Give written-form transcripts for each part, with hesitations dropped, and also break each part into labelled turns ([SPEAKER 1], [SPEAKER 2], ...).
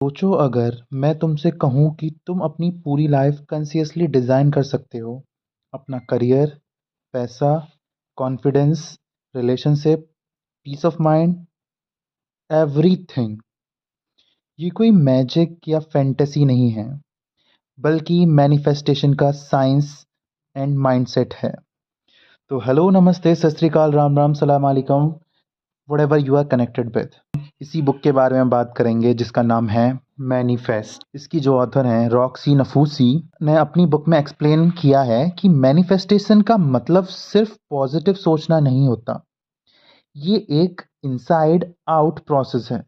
[SPEAKER 1] सोचो अगर मैं तुमसे कहूँ कि तुम अपनी पूरी लाइफ कॉन्शियसली डिज़ाइन कर सकते हो, अपना करियर, पैसा, confidence, relationship, peace of mind, everything. ये कोई मैजिक या फैंटेसी नहीं है, बल्कि मैनिफेस्टेशन का साइंस एंड माइंडसेट है। तो हेलो, नमस्ते, सत श्री अकाल, राम राम, सलाम अलैकुम, whatever you are connected with. इसी बुक के बारे में बात करेंगे जिसका नाम है मैनिफेस्ट। इसकी जो ऑथर हैं रॉक्सी नफूसी ने अपनी बुक में एक्सप्लेन किया है कि मैनिफेस्टेशन का मतलब सिर्फ पॉजिटिव सोचना नहीं होता। ये एक इनसाइड आउट प्रोसेस है।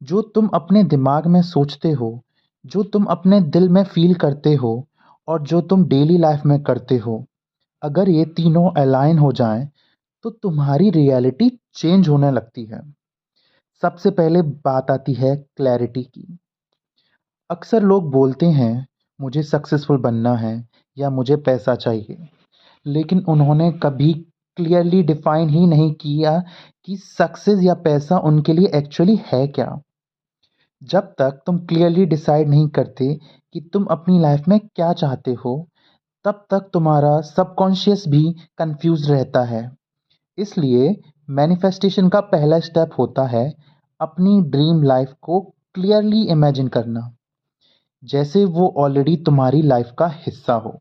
[SPEAKER 1] जो तुम अपने दिमाग में सोचते हो, जो तुम अपने दिल में फील करते हो और जो तुम डेली लाइफ में करते हो, अगर ये तीनों अलाइन हो जाएं तो तुम्हारी रियलिटी चेंज होने लगती है। सबसे पहले बात आती है क्लैरिटी की। अक्सर लोग बोलते हैं मुझे सक्सेसफुल बनना है या मुझे पैसा चाहिए, लेकिन उन्होंने कभी क्लियरली डिफाइन ही नहीं किया कि सक्सेस या पैसा उनके लिए एक्चुअली है क्या। जब तक तुम क्लियरली डिसाइड नहीं करते कि तुम अपनी लाइफ में क्या चाहते हो, तब तक तुम्हारा सबकॉन्शियस भी कंफ्यूज रहता है। इसलिए मैनिफेस्टेशन का पहला स्टेप होता है अपनी ड्रीम लाइफ को क्लियरली इमेजिन करना, जैसे वो ऑलरेडी तुम्हारी लाइफ का हिस्सा हो।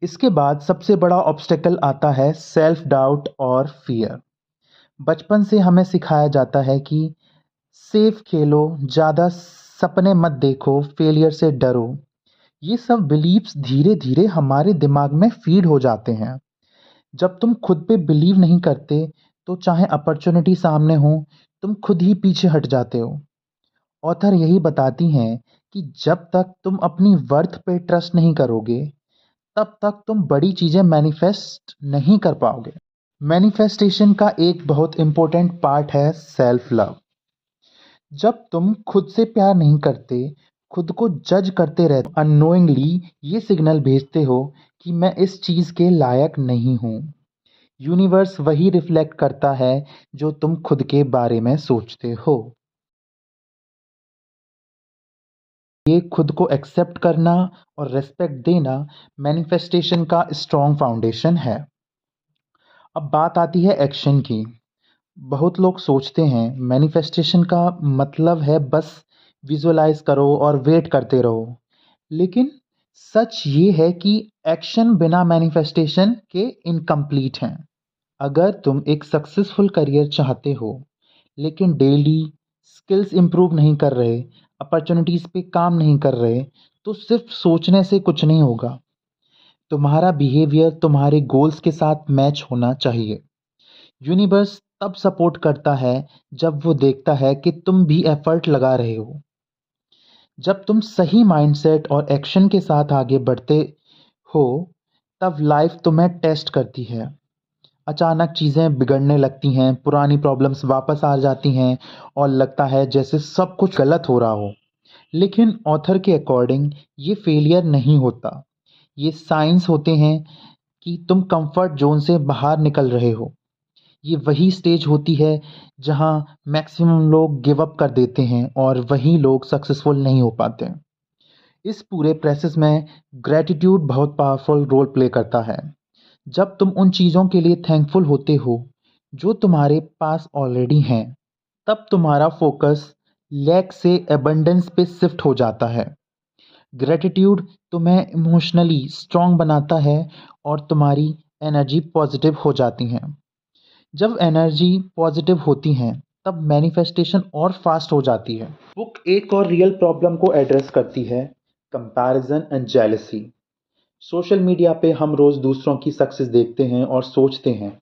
[SPEAKER 1] इसके बाद सबसे बड़ा ऑब्स्टेकल आता है सेल्फ डाउट और फियर। बचपन से हमें सिखाया जाता है कि सेफ खेलो, ज़्यादा सपने मत देखो, फेलियर से डरो। ये सब बिलीव्स धीरे धीरे हमारे दिमाग में फीड हो जाते हैं। जब तुम खुद पे बिलीव नहीं करते, तो चाहे अपॉर्चुनिटी सामने हो, तुम खुद ही पीछे हट जाते हो। ऑथर यही बताती हैं कि जब तक तुम अपनी वर्थ पे ट्रस्ट नहीं करोगे, तब तक तुम बड़ी चीजें मैनिफेस्ट नहीं कर पाओगे। मैनिफेस्टेशन का एक बहुत इंपॉर्टेंट पार्ट है सेल्फ लव। जब तुम खुद से प्यार नहीं करते, खुद को जज करते रहते, अननोइंगली ये सिग्नल भेजते हो कि मैं इस चीज के लायक नहीं हूँ। यूनिवर्स वही रिफ्लेक्ट करता है जो तुम खुद के बारे में सोचते हो। ये खुद को एक्सेप्ट करना और रेस्पेक्ट देना मैनिफेस्टेशन का स्ट्रॉन्ग फाउंडेशन है। अब बात आती है एक्शन की। बहुत लोग सोचते हैं मैनिफेस्टेशन का मतलब है बस विजुअलाइज करो और वेट करते रहो, लेकिन सच ये है कि एक्शन बिना मैनिफेस्टेशन के इनकम्प्लीट हैं। अगर तुम एक सक्सेसफुल करियर चाहते हो, लेकिन डेली स्किल्स इंप्रूव नहीं कर रहे, अपॉर्चुनिटीज पे काम नहीं कर रहे, तो सिर्फ सोचने से कुछ नहीं होगा। तुम्हारा बिहेवियर तुम्हारे गोल्स के साथ मैच होना चाहिए। यूनिवर्स तब सपोर्ट करता है जब वो देखता है कि तुम भी एफर्ट लगा रहे हो। जब तुम सही माइंडसेट और एक्शन के साथ आगे बढ़ते हो, तब लाइफ तुम्हें टेस्ट करती है। अचानक चीज़ें बिगड़ने लगती हैं, पुरानी प्रॉब्लम्स वापस आ जाती हैं और लगता है जैसे सब कुछ गलत हो रहा हो। लेकिन ऑथर के अकॉर्डिंग ये फेलियर नहीं होता, ये साइंस होते हैं कि तुम कंफर्ट जोन से बाहर निकल रहे हो। ये वही स्टेज होती है जहां मैक्सिमम लोग गिव अप कर देते हैं और वही लोग सक्सेसफुल नहीं हो पाते। इस पूरे प्रोसेस में ग्रेटिट्यूड बहुत पावरफुल रोल प्ले करता है। जब तुम उन चीज़ों के लिए थैंकफुल होते हो जो तुम्हारे पास ऑलरेडी हैं, तब तुम्हारा फोकस लैक से एबंडेंस पे शिफ्ट हो जाता है। ग्रेटिट्यूड तुम्हें इमोशनली स्ट्रांग बनाता है और तुम्हारी एनर्जी पॉजिटिव हो जाती है। जब एनर्जी पॉजिटिव होती है, तब मैनिफेस्टेशन और फास्ट हो जाती है। बुक एक और रियल प्रॉब्लम को एड्रेस करती है, comparison and jealousy. Social media पे हम रोज दूसरों की सक्सेस देखते हैं और सोचते हैं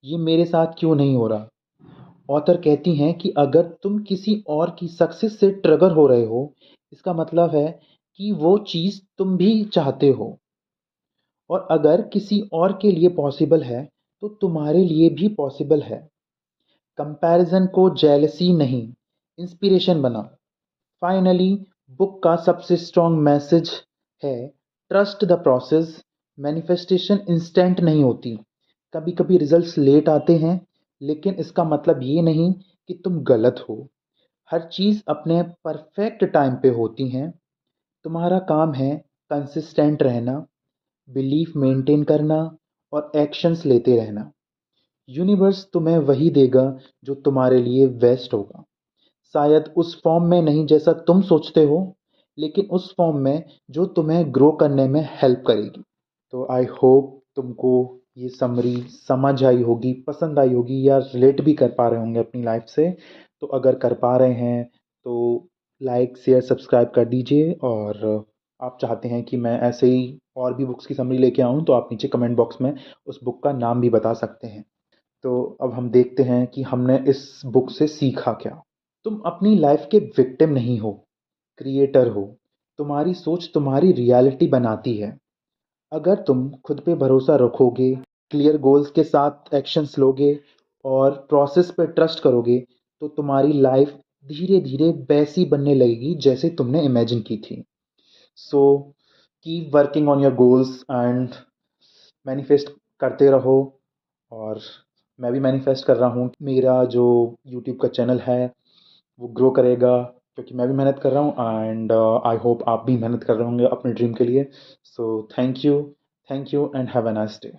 [SPEAKER 1] ये मेरे साथ क्यों नहीं हो रहा। ऑथर कहती हैं कि अगर तुम किसी और की सक्सेस से ट्रिगर हो रहे हो, इसका मतलब है कि वो चीज़ तुम भी चाहते हो, और अगर किसी और के लिए पॉसिबल है तो तुम्हारे लिए भी पॉसिबल है। कंपैरिजन को जेलसी नहीं, इंस्पिरेशन बना। फाइनली, बुक का सबसे स्ट्रॉन्ग मैसेज है trust the process. Manifestation instant नहीं होती, कभी कभी रिजल्ट्स लेट आते हैं, लेकिन इसका मतलब ये नहीं कि तुम गलत हो। हर चीज़ अपने परफेक्ट टाइम पे होती हैं। तुम्हारा काम है कंसिस्टेंट रहना, बिलीफ मेंटेन करना और एक्शंस लेते रहना। यूनिवर्स तुम्हें वही देगा जो तुम्हारे लिए बेस्ट होगा। शायद उस फॉर्म में नहीं जैसा तुम सोचते हो, लेकिन उस फॉर्म में जो तुम्हें ग्रो करने में हेल्प करेगी। तो आई होप तुमको ये समरी समझ आई होगी, पसंद आई होगी या रिलेट भी कर पा रहे होंगे अपनी लाइफ से। तो अगर कर पा रहे हैं तो लाइक शेयर सब्सक्राइब कर दीजिए, और आप चाहते हैं कि मैं ऐसे ही और भी बुक्स की समरी लेके आऊँ तो आप नीचे कमेंट बॉक्स में उस बुक का नाम भी बता सकते हैं। तो अब हम देखते हैं कि हमने इस बुक से सीखा क्या। तुम अपनी लाइफ के विक्टिम नहीं हो, क्रिएटर हो। तुम्हारी सोच तुम्हारी रियलिटी बनाती है। अगर तुम खुद पे भरोसा रखोगे, क्लियर गोल्स के साथ एक्शंस लोगे और प्रोसेस पे ट्रस्ट करोगे, तो तुम्हारी लाइफ धीरे धीरे वैसी बनने लगेगी जैसे तुमने इमेजिन की थी। So keep working on your goals and manifest करते रहो। और मैं भी मैनिफेस्ट कर रहा हूँ मेरा जो यूट्यूब का चैनल है वो ग्रो करेगा, क्योंकि मैं भी मेहनत कर रहा हूँ एंड आई होप आप भी मेहनत कर रहे होंगे अपने ड्रीम के लिए। So thank you and have a nice day.